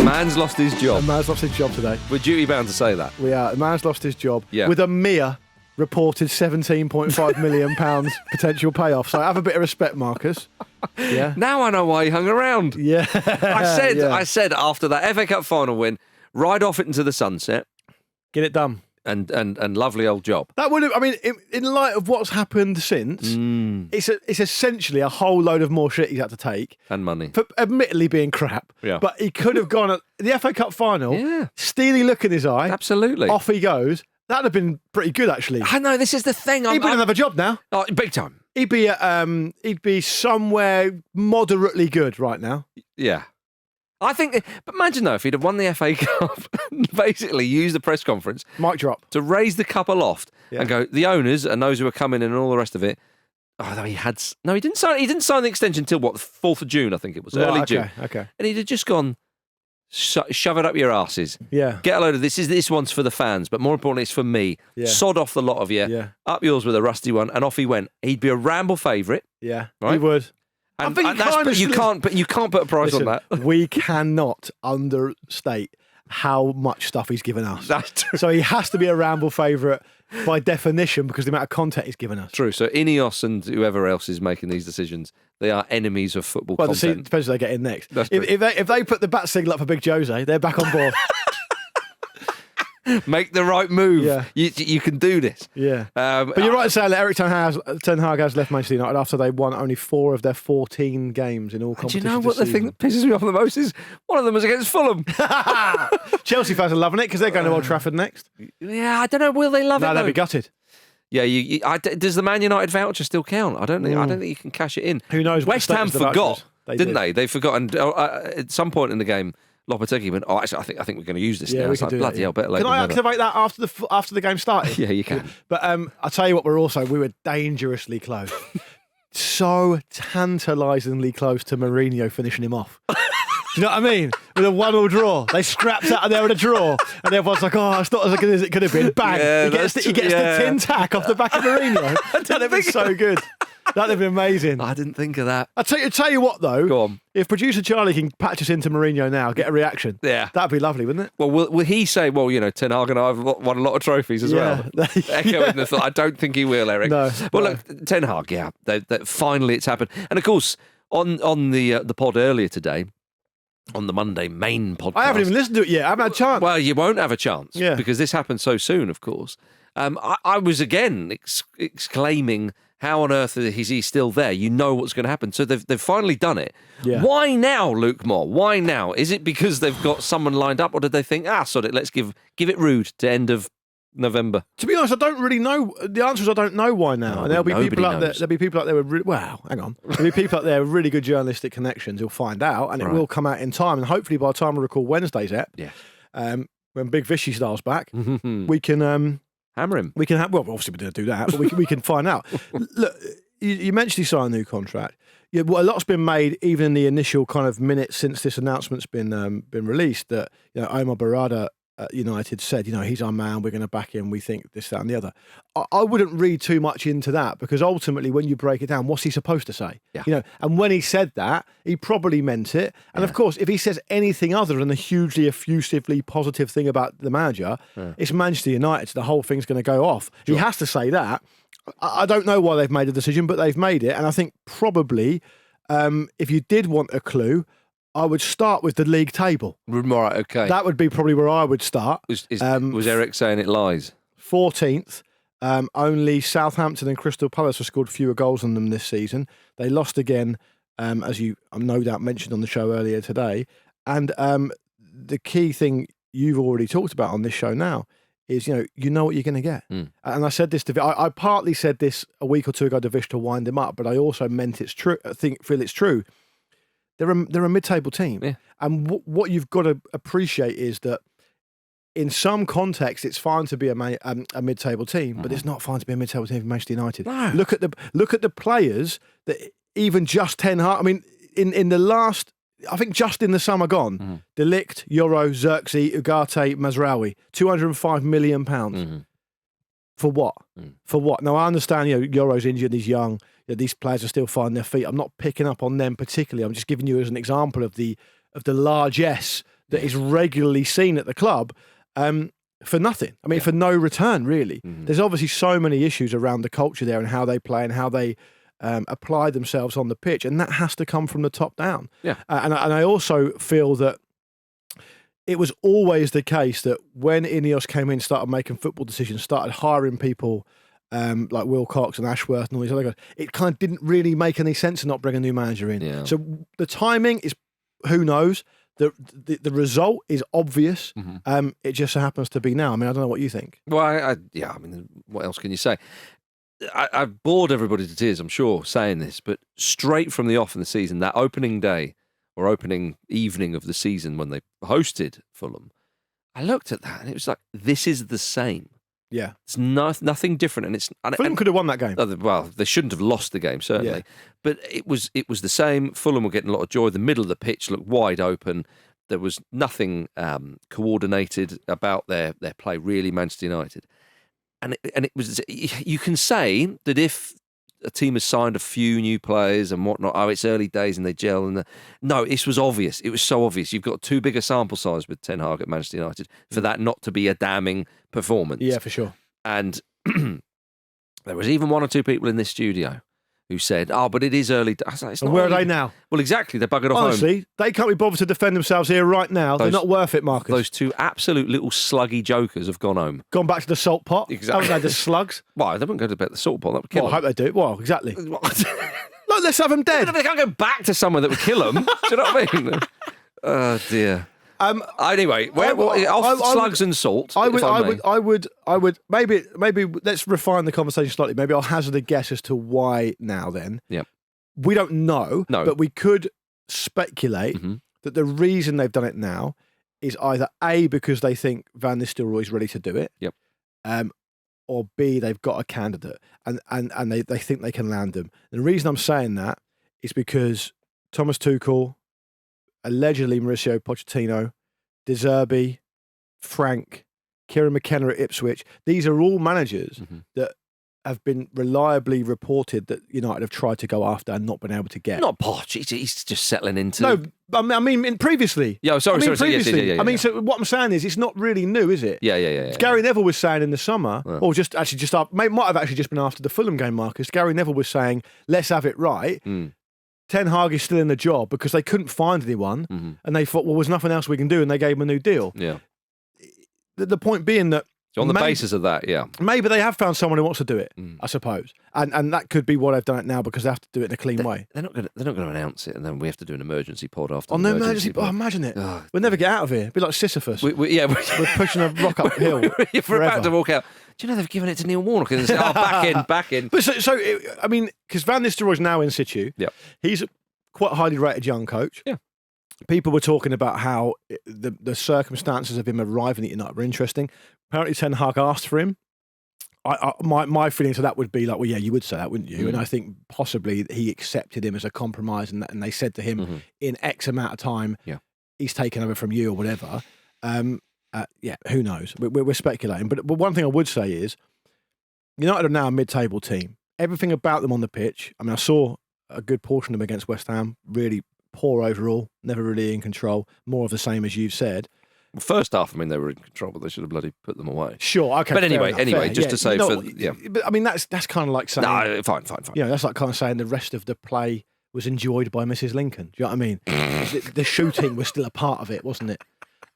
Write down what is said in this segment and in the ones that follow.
man's lost his job. The man's lost his job today. We're duty bound to say that. We are. The man's lost his job Yeah. with a mere reported £17.5 million potential payoff. So have a bit of respect, Marcus. Yeah. Now I know why he hung around. Yeah. I said after that FA Cup final win, ride off it into the sunset. Get it done. And lovely old job. That would have, I mean, in light of what's happened since, it's essentially a whole load of more shit he's had to take. And money. For admittedly being crap. Yeah. But he could have gone at the FA Cup final, Yeah. steely look in his eye. Absolutely. Off he goes. That'd have been pretty good, actually. I know, this is the thing. He'd be in another job now. Oh, big time. He'd be somewhere moderately good right now. Yeah. I think, but imagine though, if he'd have won the FA Cup and basically used the press conference Mic drop. to raise the cup aloft and go, the owners and those who are coming in and all the rest of it. Oh, no, he didn't sign the extension until what, the 4th of June, I think it was, early June. Okay. And he'd have just gone, shove it up your asses. Yeah. Get a load of this one's for the fans, but more importantly, it's for me. Yeah. Sod off the lot of you. Yeah. Up yours with a rusty one, and off he went. He'd be a Ramble favourite. Yeah. Right? He would. And, I think and that's, you can't put a price on that. We cannot understate how much stuff he's given us. That's true. So he has to be a Ramble favourite by definition because of the amount of content he's given us. True. So Ineos and whoever else is making these decisions, they are enemies of football Well, content. it depends who they get in next. That's true. If they put the bat signal up for Big Jose, they're back on board. Make the right move. Yeah. You can do this. Yeah. But you're right in saying that Erik Ten Hag has left Manchester United after they won only 4 of their 14 games in all Do competitions. you know what the thing that pisses me off the most is? One of them was against Fulham. Chelsea fans are loving it because they're going to Old Trafford next. Yeah, I don't know. Will they love it? No, they'll though? be gutted. Yeah, does the Man United voucher still count? I don't think you can cash it in. Who knows? what West the Ham status of the forgot, vouchers. didn't they? They forgot, and at some point in the game, Lopetegui went, "Oh, actually, I think we're going to use this now." we It's can like, do bloody that. hell, better late Can than I never. activate that after the game started? Yeah, you can. But I'll tell you what, we were dangerously close. So tantalisingly close to Mourinho finishing him off. Do you know what I mean? With a 1-1 draw. They scrapped out of there with a draw. And everyone's like, oh, it's not as good as it could have been. Bang. Yeah, he gets the tin tack off the back of Mourinho. That'd have been so good. That'd have been amazing. I didn't think of that. I'll tell you what, though. Go on. If producer Charlie can patch us into Mourinho now, get a reaction. Yeah. That'd be lovely, wouldn't it? Well, will he say, well, Ten Hag and I have won a lot of trophies as well? Echoing the thought. I don't think he will, Erik. No. Well, look, Ten Hag, yeah. Finally it's happened. And of course, on the pod earlier today, on the Monday main podcast. I haven't even listened to it yet. I haven't had a chance. Well, you won't have a chance Yeah. because this happened so soon, of course. I was again exclaiming, how on earth is he still there? You know what's going to happen. So they've finally done it. Yeah. Why now, Luke Moore? Why now? Is it because they've got someone lined up, or did they think, sod it, let's give it Rude to end of November? To be honest, I don't really know. The answer is I don't know why now. No, and there'll be nobody people out there. knows. There'll be people out there with hang on. There'll be people out there with really good journalistic connections who'll find out, and it Right. will come out in time. And hopefully, by the time we record Wednesday's ep, Yeah. when Big Vishy style's back, we can Hammer him. we can have. Well, obviously we're going to do that, but we can find out. Look, you mentioned he signed a new contract. Yeah, well, a lot's been made, even in the initial kind of minutes since this announcement's been released. That Omar Barada at United said, he's our man. We're going to back him. We think this, that, and the other. I wouldn't read too much into that because ultimately, when you break it down, what's he supposed to say? Yeah. And when he said that, he probably meant it. And of course, if he says anything other than a hugely effusively positive thing about the manager, it's Manchester United. So the whole thing's going to go off. Sure. He has to say that. I don't know why they've made a decision, but they've made it. And I think probably, if you did want a clue, I would start with the league table. Right, okay. That would be probably where I would start. Was Erik saying it lies? 14th. Only Southampton and Crystal Palace have scored fewer goals than them this season. They lost again, as you no doubt mentioned on the show earlier today. And the key thing you've already talked about on this show now is, you know what you're going to get. And I said this to I partly said this a week or two ago to Vish to wind him up, but I also meant it's true. Feel it's true. They're a mid-table team. Yeah. And what you've got to appreciate is that in some context, it's fine to be a mid-table team, but it's not fine to be a mid-table team for Manchester United. No. Look at the players that even just Ten Hag. I mean, in the last, I think just in the summer gone, De Ligt, Euro, Xerxes, Ugarte, Mazraoui, £205 million. For what? For what? Now, I understand, Euro's injured, he's young. These players are still finding their feet. I'm not picking up on them particularly. I'm just giving you as an example of the largesse that is regularly seen at the club for nothing. I mean, for no return, really. There's obviously so many issues around the culture there and how they play and how they apply themselves on the pitch, and that has to come from the top down. Yeah. And I also feel that it was always the case that when Ineos came in, started making football decisions, started hiring people like Wilcox and Ashworth and all these other guys, it kind of didn't really make any sense to not bring a new manager in. Yeah. So the timing is, who knows? The result is obvious. It just so happens to be now. I mean, I don't know what you think. Well, I mean, what else can you say? I've bored everybody to tears, I'm sure, saying this, but straight from the off in the season, that opening day or opening evening of the season when they hosted Fulham, I looked at that and it was like, this is the same. Yeah. It's nothing different. And Fulham could have won that game. Well, they shouldn't have lost the game, certainly. Yeah. But it was the same. Fulham were getting a lot of joy. The middle of the pitch looked wide open. There was nothing coordinated about their play, really, Manchester United. And it was, you can say that if a team has signed a few new players and whatnot, it's early days and they gel. No, this was obvious. It was so obvious. You've got too big a sample size with Ten Hag at Manchester United for that not to be a damning performance. Yeah, for sure. And there was even one or two people in this studio who said, but it is early. I was like, it's not and where early. are they now? Well, exactly. They're buggered off home. Honestly, they can't be bothered to defend themselves here right now. They're not worth it, Marcus. Those two absolute little sluggy jokers have gone home. Gone back to the salt pot. Exactly. Haven't they, the slugs? Well, they wouldn't go to the salt pot. That would kill Well, I them. hope they do. Well, exactly. Look, let's have them dead. They can't go back to somewhere that would kill them. Do you know what I mean? Oh, dear. Anyway, slugs and salt. I would maybe let's refine the conversation slightly. Maybe I'll hazard a guess as to why now then. Yeah. We don't know, No. but we could speculate that the reason they've done it now is either A, because they think Van Nistelrooy's ready to do it. Yep. Or B, they've got a candidate and they think they can land them. And the reason I'm saying that is because Thomas Tuchel, allegedly Mauricio Pochettino, De Zerbi, Frank, Kieran McKenna at Ipswich, these are all managers that have been reliably reported that United have tried to go after and not been able to get. Not Poch. He's just settling into. No, I mean previously. Yeah, sorry. Previously. Yeah. I mean, so what I'm saying is, it's not really new, is it? Yeah. Gary Neville was saying in the summer, or just after, might have actually just been after the Fulham game, Marcus. Gary Neville was saying, "Let's have it right." Ten Hag is still in the job because they couldn't find anyone, and they thought, "Well, there's nothing else we can do," and they gave him a new deal. Yeah. The point being that. So on the basis of that, yeah. Maybe they have found someone who wants to do it, I suppose. And that could be why they've done it now, because they have to do it in a clean way. They're not going to announce it, and then we have to do an emergency pod after. Oh, no emergency pod. Imagine it. We'll never get out of here. It'd be like Sisyphus. We're pushing a rock uphill. We're about to walk out. Do you know they've given it to Neil Warnock? And say, back in. But I mean, because Van Nistelrooy's now in situ. Yep. He's a quite highly rated young coach. Yeah. People were talking about how the circumstances of him arriving at United were interesting. Apparently, Ten Hag asked for him. My feeling to that would be like, well, yeah, you would say that, wouldn't you? And I think possibly he accepted him as a compromise, and they said to him, in X amount of time, he's taken over from you or whatever. Who knows? We're speculating. But one thing I would say is, United are now a mid-table team. Everything about them on the pitch. I mean, I saw a good portion of them against West Ham. Really poor overall. Never really in control. More of the same, as you've said. Well, first half, I mean, they were in control, but they should have bloody put them away. Sure, okay. But anyway, just to say, but I mean, that's kind of like saying, no, fine. That's like kind of saying the rest of the play was enjoyed by Mrs. Lincoln. Do you know what I mean? the shooting was still a part of it, wasn't it?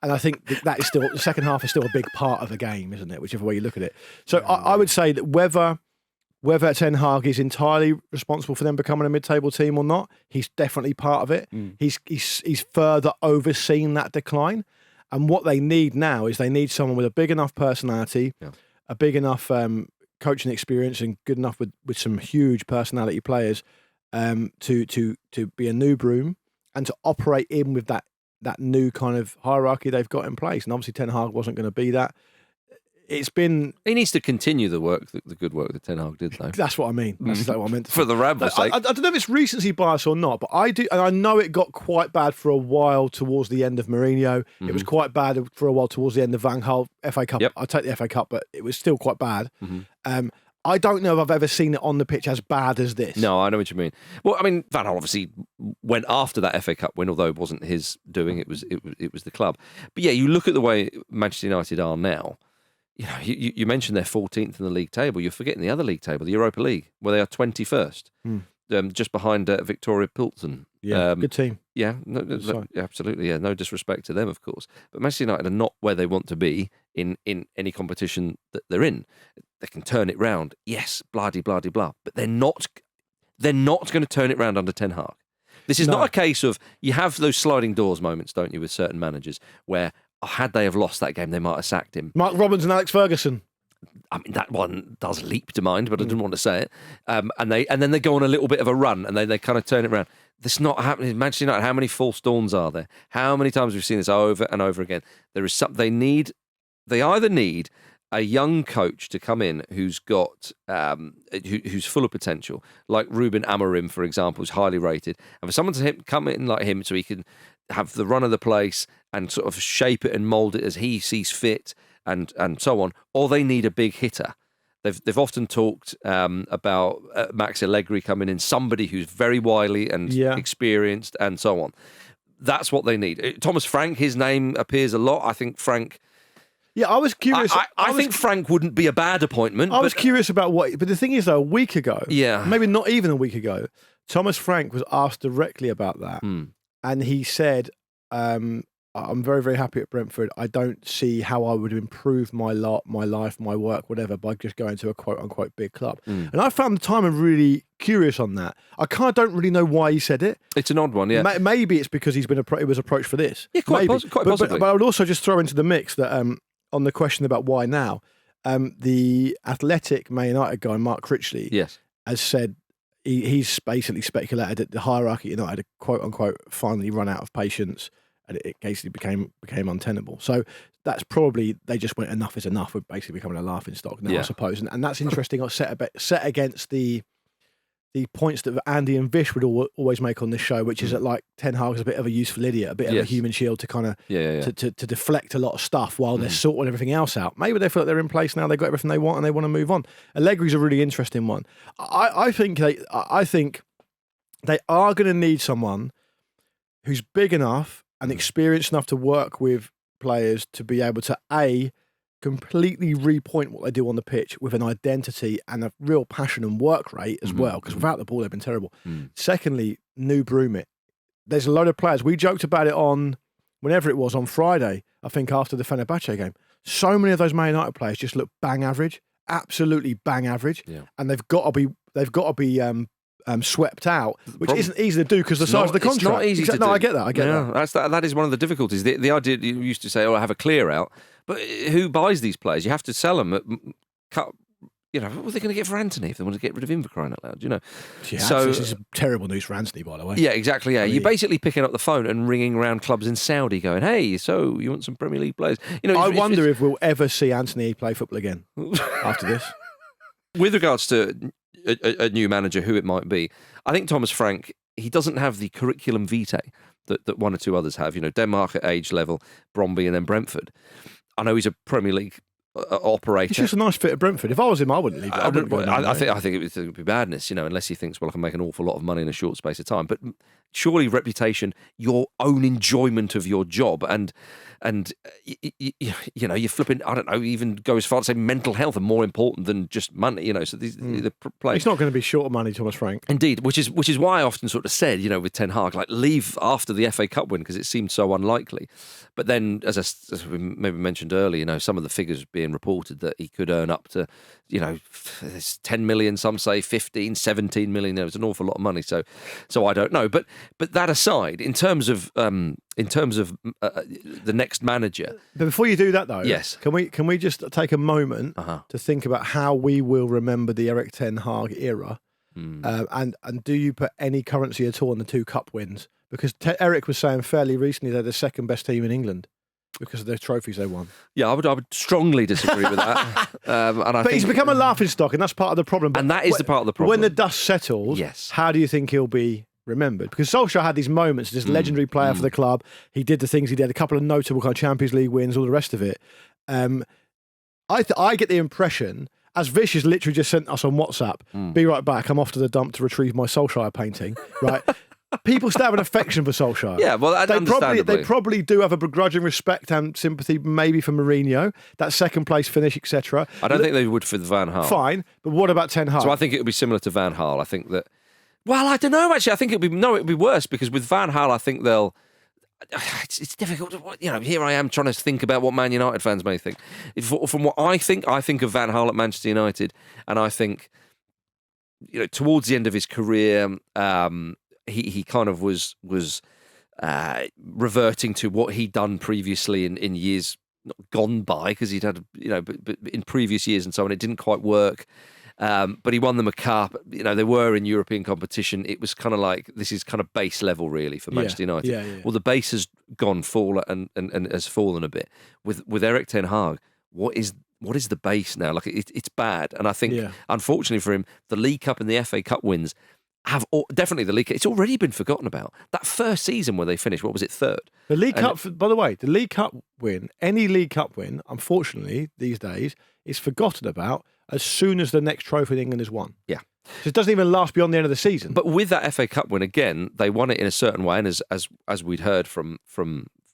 And I think that is still, the second half is still a big part of the game, isn't it? Whichever way you look at it. So I would say that whether Ten Hag is entirely responsible for them becoming a mid-table team or not, he's definitely part of it. He's further overseen that decline. And what they need now is they need someone with a big enough personality, a big enough coaching experience, and good enough with some huge personality players to be a new broom and to operate in with that new kind of hierarchy they've got in place. And obviously Ten Hag wasn't going to be that. He needs to continue the good work that Ten Hag did, though. That's what I mean. That's exactly what I meant. For the Ramble's sake. I don't know if it's recency bias or not, but I do, and I know it got quite bad for a while towards the end of Mourinho. It was quite bad for a while towards the end of Van Gaal FA Cup. Yep. I'll take the FA Cup, but it was still quite bad. I don't know if I've ever seen it on the pitch as bad as this. No, I know what you mean. Well, I mean, Van Gaal obviously went after that FA Cup win, although it wasn't his doing. It was the club. But yeah, you look at the way Manchester United are now. You know, you mentioned they're 14th in the league table. You're forgetting the other league table, the Europa League, where they are 21st, just behind Victoria Pilsen. Yeah, good team. Yeah, absolutely. Yeah, no disrespect to them, of course. But Manchester United are not where they want to be in any competition that they're in. They can turn it round, yes, blah de blah de blah, but they're not going to turn it round under Ten Hag. This is not a case of you have those sliding doors moments, don't you, with certain managers where had they have lost that game, they might have sacked him. Mark Robbins and Alex Ferguson. I mean, that one does leap to mind, but I didn't want to say it. And then they go on a little bit of a run, and they kind of turn it around. This not happening. Manchester United, how many false dawns are there? How many times we've seen this over and over again? There is something they either need a young coach to come in who's got who's full of potential, like Rúben Amorim, for example, who's highly rated, and for someone to come in like him so he can have the run of the place and sort of shape it and mould it as he sees fit and so on, or they need a big hitter. They've often talked about Max Allegri coming in, somebody who's very wily and experienced and so on. That's what they need. Thomas Frank, his name appears a lot. I think Frank... Yeah, I was curious. I think Frank wouldn't be a bad appointment. I was curious about what... But the thing is, though, a week ago, maybe not even a week ago, Thomas Frank was asked directly about that. And he said... I'm very, very happy at Brentford. I don't see how I would improve my life, my work, whatever, by just going to a quote-unquote big club. And I found the timing really curious on that. I kind of don't really know why he said it. It's an odd one, yeah. Maybe it's because he was approached for this. Yeah, quite possibly. But I would also just throw into the mix that on the question about why now, the Athletic Man United guy, Mark Critchley, has said he's basically speculated that the hierarchy at United had quote-unquote finally run out of patience, and it basically became untenable. So that's probably, they just went, enough is enough. We're basically becoming a laughing stock now, I suppose. And that's interesting, set against the points that Andy and Vish would always make on this show, which is that like Ten Hag is a bit of a useful idiot, a bit of a human shield to kind of to deflect a lot of stuff while they're sorting everything else out. Maybe they feel like they're in place now, they've got everything they want and they want to move on. Allegri's a really interesting one. I think they are going to need someone who's big enough and experienced enough to work with players to be able to completely repoint what they do on the pitch with an identity and a real passion and work rate as well, because without the ball they've been terrible. Secondly, new broom it. There's a load of players. We joked about it on whenever it was on Friday, I think after the Fenerbahce game. So many of those Man United players just look bang average, absolutely bang average, and they've got to be swept out, which isn't easy to do because the size of the contract. It's not easy to do. No, I get that. That is one of the difficulties. The idea you used to say, "Oh, I have a clear out," but who buys these players? You have to sell them at cut. You know, what are they going to get for Anthony if they want to get rid of him, for crying out loud? You know, so this is terrible news for Anthony, by the way. Yeah, exactly. Yeah, you're basically picking up the phone and ringing around clubs in Saudi, going, "Hey, so you want some Premier League players?" You know, I wonder if we'll ever see Anthony play football again after this. With regards to a new manager, who it might be, I think Thomas Frank, he doesn't have the curriculum vitae that one or two others have. You know, Denmark at age level, Brøndby, and then Brentford. I know he's a Premier League operator. It's just a nice fit at Brentford. If I was him, I wouldn't leave. I think it would be madness, you know, unless he thinks, well, I can make an awful lot of money in a short space of time. But surely reputation, your own enjoyment of your job, and you know, you're flipping, I don't know, even go as far to say mental health are more important than just money, you know. So the players, he's not going to be short of money, Thomas Frank. Indeed, which is why I often sort of said, you know, with Ten Hag, like, leave after the FA Cup win because it seemed so unlikely. But then, as we maybe mentioned earlier, you know, some of the figures being reported that he could earn up to, you know, 10 million, some say 15, 17 million. It was an awful lot of money. So I don't know. But that aside, in terms of the next manager. But before you do that, though, yes, can we just take a moment to think about how we will remember the Erik Ten Hag era, and do you put any currency at all on the 2 cup wins? Because Erik was saying fairly recently they're the second best team in England because of the trophies they won. Yeah, I would strongly disagree with that. But he's become a laughing stock, and that's part of the problem. And that is the part of the problem. When the dust settles, how do you think he'll be remembered? Because Solskjaer had these moments, this legendary player for the club. He did the things he did, a couple of notable kind of Champions League wins, all the rest of it. I get the impression, as Vish has literally just sent us on WhatsApp, be right back, I'm off to the dump to retrieve my Solskjaer painting, right? People still have an affection for Solskjaer. Yeah, well, understandably. They probably do have a begrudging respect and sympathy, maybe for Mourinho, that second place finish, etc. I don't think they would for Van Gaal. Fine, but what about Ten Hag? So I think it would be similar to Van Gaal. I think that. Well, I don't know. Actually, I think it'd be worse because with Van Gaal, I think they'll. It's difficult. Here I am trying to think about what Man United fans may think. From what I think of Van Gaal at Manchester United, and I think, towards the end of his career, he kind of was reverting to what he'd done previously in years not gone by, because he'd had but in previous years and so on, it didn't quite work. But he won them a cup. They were in European competition. It was kind of like, this is kind of base level really for Manchester United. Yeah. Well, the base has fallen and has fallen a bit with Erik ten Hag. What is the base now? Like it's bad, and I think unfortunately for him, the League Cup and the FA Cup wins have definitely the League Cup. It's already been forgotten about. That first season where they finished, what was it, third? The League Cup, by the way, the League Cup win, any League Cup win, unfortunately, these days, is forgotten about as soon as the next trophy in England is won. Yeah. So it doesn't even last beyond the end of the season. But with that FA Cup win, again, they won it in a certain way, and as we'd heard from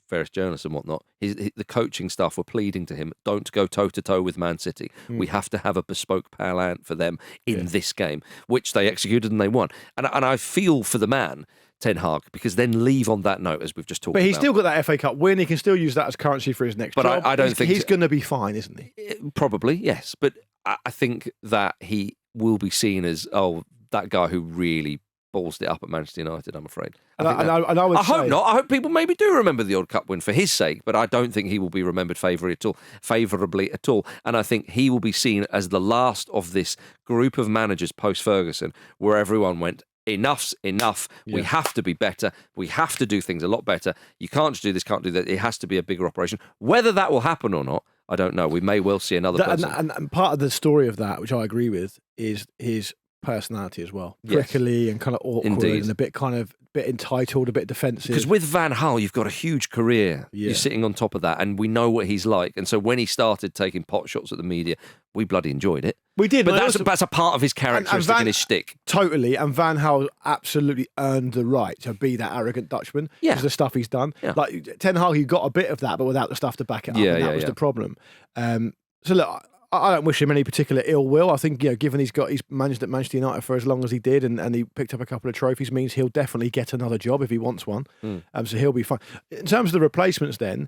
various journalists and whatnot, the coaching staff were pleading to him, don't go toe-to-toe with Man City. We have to have a bespoke plan for them in this game, which they executed and they won. And I feel for the man, Ten Hag, because then leave on that note, as we've just talked about. But he's still got that FA Cup win. He can still use that as currency for his next job. But I don't think... He's going to be fine, isn't he? Probably, yes. But I think that he will be seen as, that guy who really ballsed it up at Manchester United, I'm afraid. I hope not. I hope people maybe do remember the odd cup win for his sake, but I don't think he will be remembered favourably at all. And I think he will be seen as the last of this group of managers post-Ferguson where everyone went, enough's enough. Yeah. We have to be better. We have to do things a lot better. You can't just do this, can't do that. It has to be a bigger operation. Whether that will happen or not, I don't know. We may well see another person. And part of the story of that, which I agree with, is his personality as well. Prickly and kind of awkward and a bit entitled, a bit defensive. Because with Van Gaal, you've got a huge career. Yeah. You're sitting on top of that, and we know what he's like. And so when he started taking pot shots at the media, we bloody enjoyed it. We did. But that's a part of his characteristic and his shtick. Totally. And Van Gaal absolutely earned the right to be that arrogant Dutchman because of the stuff he's done. Yeah. Like Ten Hag, he got a bit of that, but without the stuff to back it up. And that was the problem. So look, I don't wish him any particular ill will. I think, given he's managed at Manchester United for as long as he did, and he picked up a couple of trophies, means he'll definitely get another job if he wants one. So he'll be fine. In terms of the replacements, then,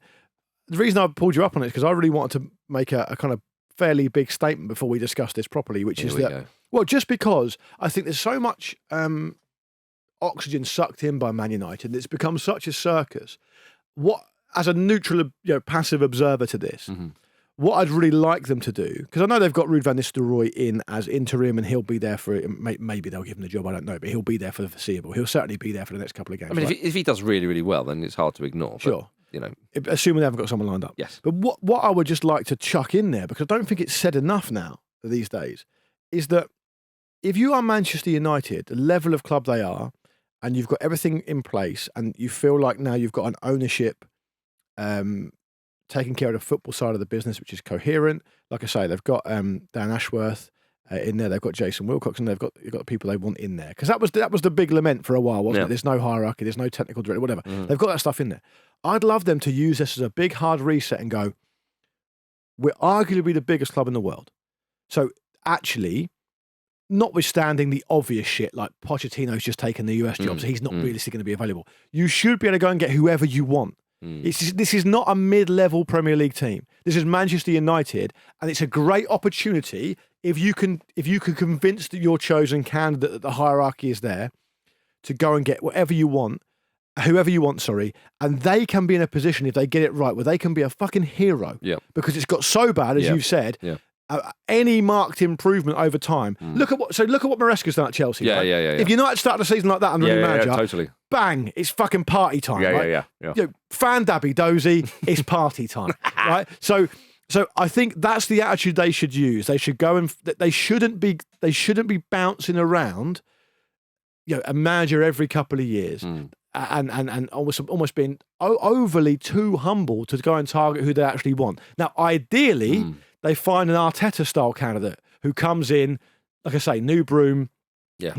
the reason I pulled you up on it is because I really wanted to make a kind of fairly big statement before we discuss this properly, which is that, well, just because I think there's so much oxygen sucked in by Man United, it's become such a circus. What, as a neutral, passive observer to this. What I'd really like them to do, because I know they've got Ruud van Nistelrooy in as interim and he'll be there for, maybe they'll give him the job, I don't know, but he'll be there for the foreseeable. He'll certainly be there for the next couple of games. I mean, if he does really, really well, then it's hard to ignore. Sure. But, assuming they haven't got someone lined up. Yes. But what I would just like to chuck in there, because I don't think it's said enough now these days, is that if you are Manchester United, the level of club they are, and you've got everything in place, and you feel like now you've got an ownership taking care of the football side of the business, which is coherent. Like I say, they've got Dan Ashworth in there. They've got Jason Wilcox, and they've got the people they want in there. Because that was the big lament for a while, wasn't it? There's no hierarchy, there's no technical director, whatever. They've got that stuff in there. I'd love them to use this as a big hard reset and go, we're arguably the biggest club in the world. So actually, notwithstanding the obvious shit, like Pochettino's just taken the US job, so he's not realistically going to be available. You should be able to go and get whoever you want. This is not a mid-level Premier League team. This is Manchester United, and it's a great opportunity if you can convince your chosen candidate that the hierarchy is there to go and get whoever you want, and they can be in a position, if they get it right, where they can be a fucking hero. Yeah. Because it's got so bad, as you've said. Yeah. Any marked improvement over time. Look at what Maresca's done at Chelsea. Yeah. If United started a season like that under a new manager, totally. Bang, it's fucking party time. Yeah. Fan dabby dozy, it's party time, right? So I think that's the attitude they should use. They should go and they shouldn't be bouncing around, a manager every couple of years. And almost being overly too humble to go and target who they actually want. Now, ideally, they find an Arteta-style candidate who comes in, like I say, new broom,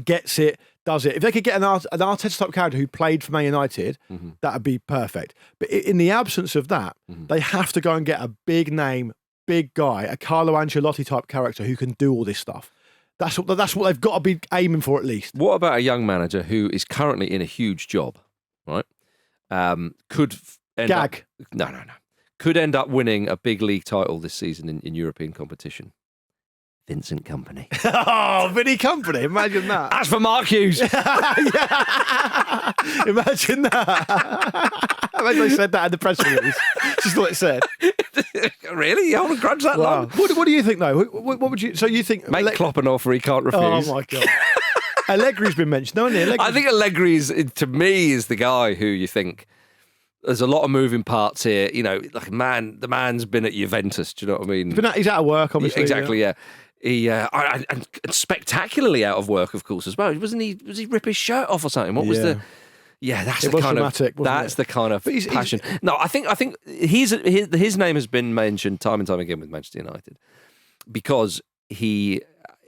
gets it, does it. If they could get an Arteta type character who played for Man United, that would be perfect. But in the absence of that, they have to go and get a big name, big guy, a Carlo Ancelotti type character who can do all this stuff. That's what they've got to be aiming for at least. What about a young manager who is currently in a huge job, right? Could end up, no. Could end up winning a big league title this season in European competition. Vincent Kompany. Oh, Vinny Kompany. Imagine that. As for Mark Hughes. Imagine that. Imagine they said that in the press release. Just what it said. Really? You hold a grudge that long? What do you think, though? What would you... So you think... Make Klopp an offer he can't refuse. Oh, my God. Allegri's been mentioned, hasn't he? I think Allegri, to me, is the guy who you think... There's a lot of moving parts here. You know, like the man's been at Juventus. Do you know what I mean? He's out of work, obviously. Exactly, yeah. He and spectacularly out of work, of course, as well. Wasn't he? Was he rip his shirt off or something? What was the? Yeah, that's the kind dramatic, of that's the kind of passion. No, I think his name has been mentioned time and time again with Manchester United because he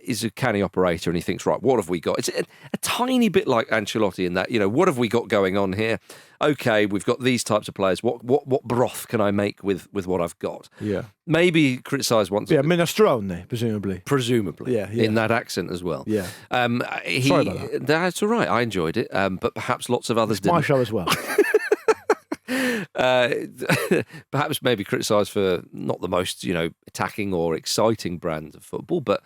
is a canny operator and he thinks, right, what have we got? It's a tiny bit like Ancelotti in that, you know, what have we got going on here? Okay, we've got these types of players. What broth can I make with what I've got? Yeah. Maybe criticise once. Yeah, minestrone, presumably. Presumably. Yeah. In that accent as well. Yeah. Sorry about that. That's all right. I enjoyed it, but perhaps lots of others didn't. My show as well. Perhaps maybe criticised for not the most, you know, attacking or exciting brand of football, but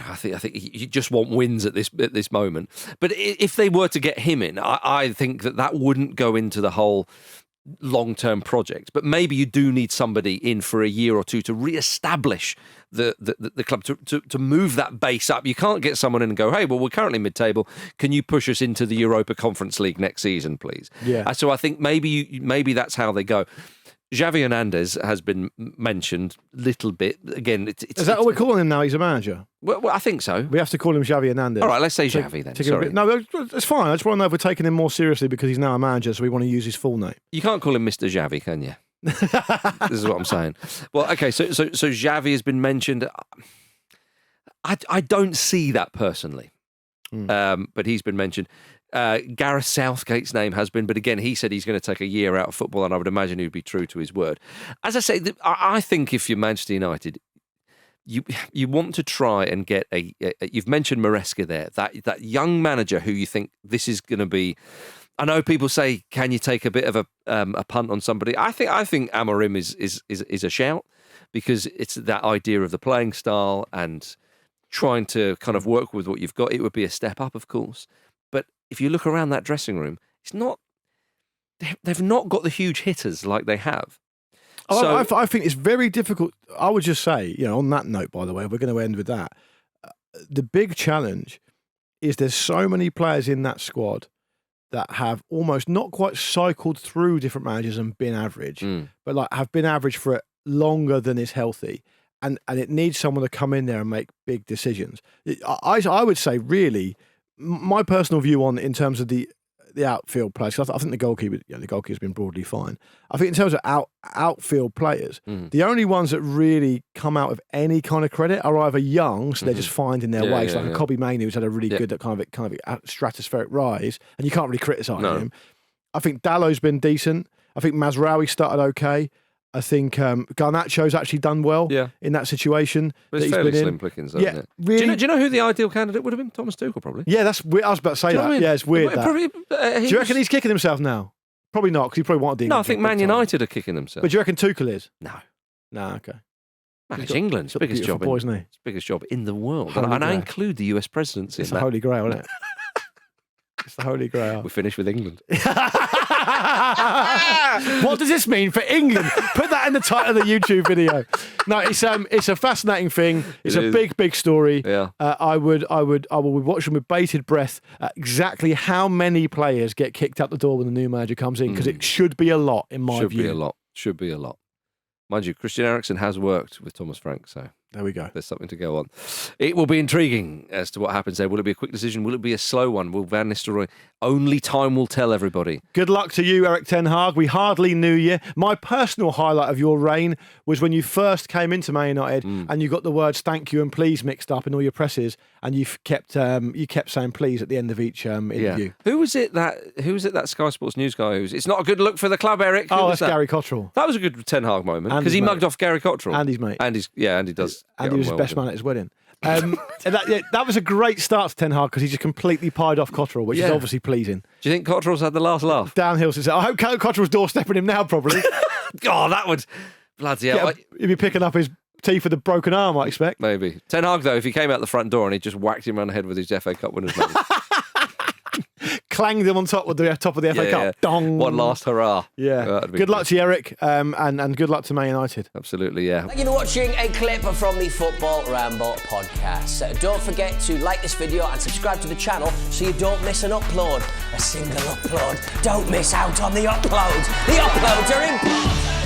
I think you just want wins at this moment. But if they were to get him in, I think that wouldn't go into the whole long-term project. But maybe you do need somebody in for a year or two to re-establish the club, to move that base up. You can't get someone in and go, hey, well, we're currently mid-table. Can you push us into the Europa Conference League next season, please? Yeah. So I think maybe that's how they go. Xavi Hernandez has been mentioned a little bit. Again, is that what we're calling him now? He's a manager? Well, I think so. We have to call him Xavi Hernandez. All right, let's say Xavi then. Sorry. No, it's fine. I just want to know if we're taking him more seriously because he's now a manager, so we want to use his full name. You can't call him Mr. Xavi, can you? This is what I'm saying. Well, okay, so Xavi has been mentioned. I don't see that personally, but he's been mentioned. Gareth Southgate's name has been, but again, he said he's going to take a year out of football, and I would imagine he'd be true to his word. As I say, I think if you're Manchester United, you want to try and get you've mentioned Maresca there, that young manager who you think this is going to be. I know people say, can you take a bit of a punt on somebody? I think Amorim is a shout because it's that idea of the playing style and trying to kind of work with what you've got. It would be a step up, of course. But if you look around that dressing room, it's not. They've not got the huge hitters like they have. So, I think it's very difficult. I would just say, you know, on that note, by the way, we're going to end with that. The big challenge is there's so many players in that squad that have almost not quite cycled through different managers and been average, but like have been average for longer than is healthy. And it needs someone to come in there and make big decisions. I would say, really, my personal view on in terms of the outfield players, I think the goalkeeper's been broadly fine. I think in terms of outfield players, the only ones that really come out with any kind of credit are either young, so they're just finding their way. It's like a Kobbie Mainoo who's had a really good kind of stratospheric rise, and you can't really criticise him. I think Dallow's been decent. I think Mazraoui started okay. I think Garnacho's actually done well in that situation. But it's fairly slim pickings, isn't it? Really. Do you know who the ideal candidate would have been? Thomas Tuchel, probably. Yeah, that's weird. I was about to say that. I mean? Yeah, it's weird. Probably, do you reckon he's kicking himself now? Probably not, because he probably wanted to. No, I think Man United are kicking themselves. But do you reckon Tuchel is? No. Okay. Manage England's biggest job. Boy, isn't he? It's biggest job in the world, and I include the US presidency. It's the Holy Grail, isn't it? It's the Holy Grail. We're finished with England. What does this mean for England? Put that in the title of the YouTube video. No, it's a fascinating thing. It's a big story. Yeah. I will be watching with bated breath exactly how many players get kicked out the door when the new manager comes in, because it should be a lot in my view. Should be a lot. Mind you, Christian Eriksen has worked with Thomas Frank, so There we go. There's something to go on. It will be intriguing as to what happens there. Will it be a quick decision? Will it be a slow one? Will Van Nistelrooy? Only time will tell, everybody. Good luck to you, Erik ten Hag. We hardly knew you. My personal highlight of your reign was when you first came into Man United and you got the words "thank you" and "please" mixed up in all your presses, and you kept saying "please" at the end of each interview. Yeah. Who was it that Sky Sports News guy who's? It's not a good look for the club, Erik. Oh, that's Gary Cottrell. That was a good Ten Hag moment because he mugged off Gary Cottrell. And his mate. And he does. And he was his best man at his wedding. That was a great start to Ten Hag because he just completely pied off Cottrell, which is obviously pleasing. Do you think Cottrell's had the last laugh? Downhill since. I hope Cottrell's doorstepping him now, probably. God, that would bloody hell. He'd be picking up his teeth with a broken arm, I expect. Maybe. Ten Hag, though, if he came out the front door and he just whacked him around the head with his FA Cup winners' medal. Clanged him on top of the FA Cup. Yeah. Dong. One last hurrah. Yeah. Good luck to you, Erik, and good luck to Man United. Absolutely, yeah. Thank you for watching a clip from the Football Ramble podcast. Don't forget to like this video and subscribe to the channel so you don't miss an upload. A single upload. Don't miss out on the uploads. The uploads are important.